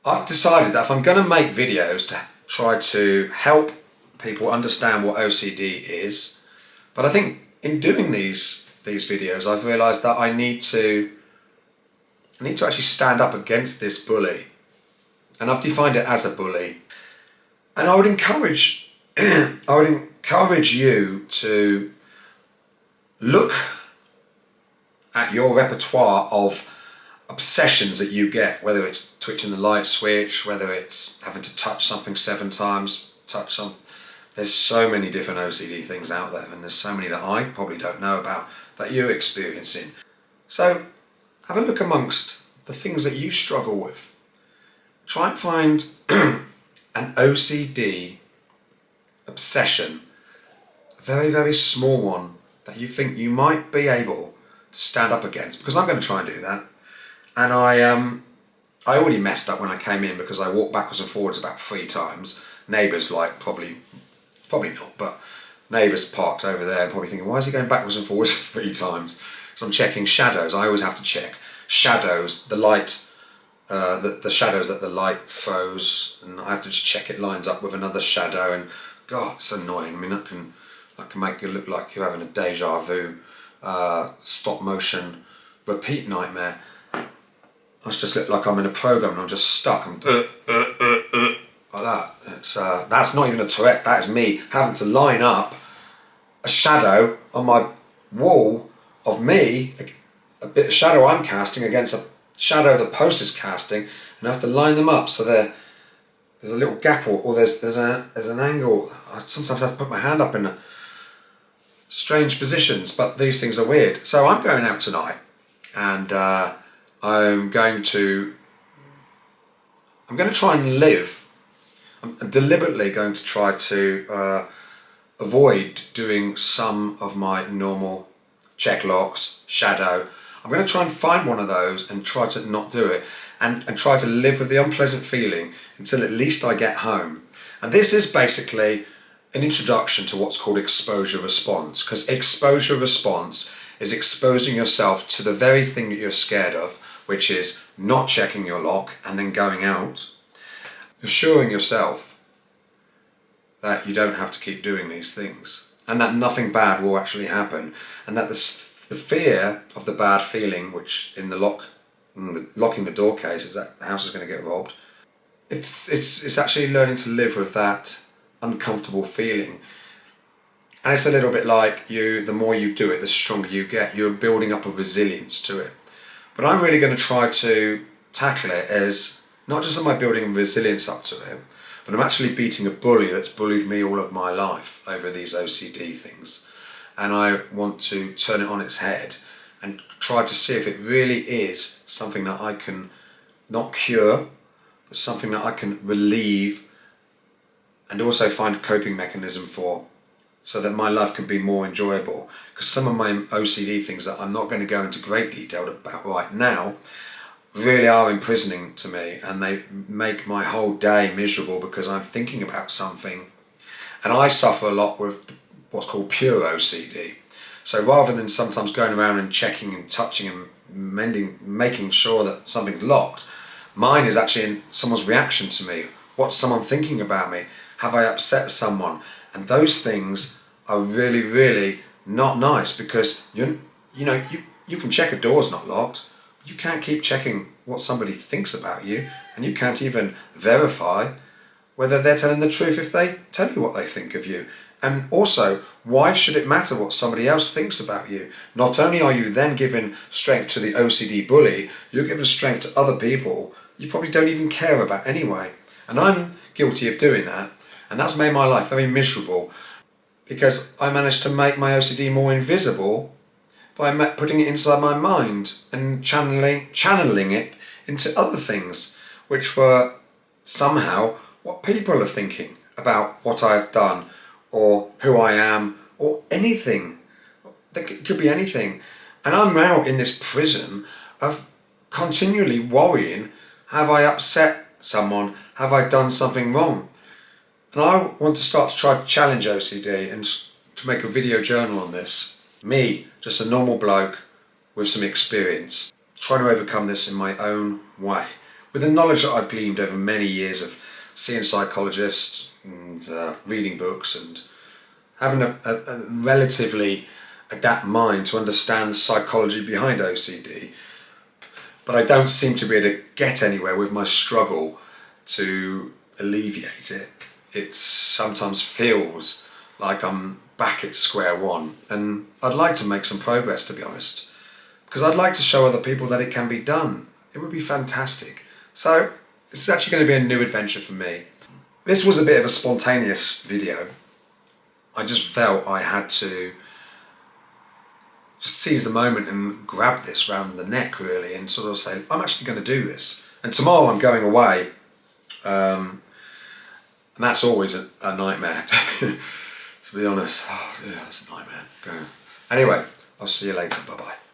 I've decided that if I'm going to make videos to try to help people understand what OCD is, but I think in doing these videos I've realised that I need to actually stand up against this bully, and I've defined it as a bully. And I would encourage you to look at your repertoire of obsessions that you get, whether it's twitching the light switch, whether it's having to touch something 7 times, there's so many different OCD things out there, and there's so many that I probably don't know about that you're experiencing. So have a look amongst the things that you struggle with. Try and find an OCD obsession, a very, very small one that you think you might be able to stand up against, because I'm going to try and do that. And I already messed up when I came in because I walked backwards and forwards about 3 times. Neighbours, like, probably not, but neighbours parked over there and probably thinking, why is he going backwards and forwards 3 times? So I'm checking shadows. I always have to check shadows, the light, the shadows that the light throws, and I have to just check it lines up with another shadow. And God, it's annoying. I mean, that can make you look like you're having a deja vu, stop motion, repeat nightmare. I just look like I'm in a program and I'm just stuck. I'm like that. It's that's not even a Tourette. That is me having to line up a shadow on my wall of me, a bit of shadow I'm casting against a shadow the poster's casting, and I have to line them up so there's a little gap, or there's an angle. I sometimes have to put my hand up in strange positions, but these things are weird. So I'm going out tonight, and I'm going to try and live. I'm deliberately going to try to avoid doing some of my normal check locks, shadow. I'm going to try and find one of those and try to not do it, and try to live with the unpleasant feeling until at least I get home. And this is basically an introduction to what's called exposure response, because exposure response is exposing yourself to the very thing that you're scared of, which is not checking your lock and then going out, assuring yourself that you don't have to keep doing these things, and that nothing bad will actually happen, and that the fear of the bad feeling, which in the locking the door case, is that the house is going to get robbed. It's actually learning to live with that uncomfortable feeling. And it's a little bit like the more you do it, the stronger you get. You're building up a resilience to it. But I'm really going to try to tackle it as, not just am I building resilience up to it, but I'm actually beating a bully that's bullied me all of my life over these OCD things. And I want to turn it on its head and try to see if it really is something that I can not cure, but something that I can relieve and also find a coping mechanism for, so that my life can be more enjoyable. Because some of my OCD things that I'm not going to go into great detail about right now really are imprisoning to me, and they make my whole day miserable because I'm thinking about something. And I suffer a lot with what's called pure OCD. So rather than sometimes going around and checking and touching and mending, making sure that something's locked, mine is actually in someone's reaction to me. What's someone thinking about me? Have I upset someone? And those things are really, really not nice, because you can check a door's not locked. You can't keep checking what somebody thinks about you, and you can't even verify whether they're telling the truth if they tell you what they think of you. And also, why should it matter what somebody else thinks about you? Not only are you then giving strength to the OCD bully, you're giving strength to other people you probably don't even care about anyway. And I'm guilty of doing that, and that's made my life very miserable, because I managed to make my OCD more invisible by putting it inside my mind and channeling it into other things, which were somehow what people are thinking about what I've done, or who I am, or anything. It could be anything. And I'm now in this prison of continually worrying, have I upset someone? Have I done something wrong? And I want to start to try to challenge OCD and to make a video journal on this. Me, just a normal bloke with some experience, trying to overcome this in my own way, with the knowledge that I've gleaned over many years of seeing psychologists and reading books and having a relatively adapt mind to understand the psychology behind OCD, but I don't seem to be able to get anywhere with my struggle to alleviate it. It sometimes feels like I'm back at square one, and I'd like to make some progress, to be honest, because I'd like to show other people that it can be done. It would be fantastic. So this is actually going to be a new adventure for me. This was a bit of a spontaneous video. I just felt I had to just seize the moment and grab this round the neck, really, and sort of say, I'm actually going to do this. And tomorrow I'm going away, and that's always a nightmare, to be honest. Oh, yeah, it's a nightmare. Anyway, I'll see you later. Bye-bye.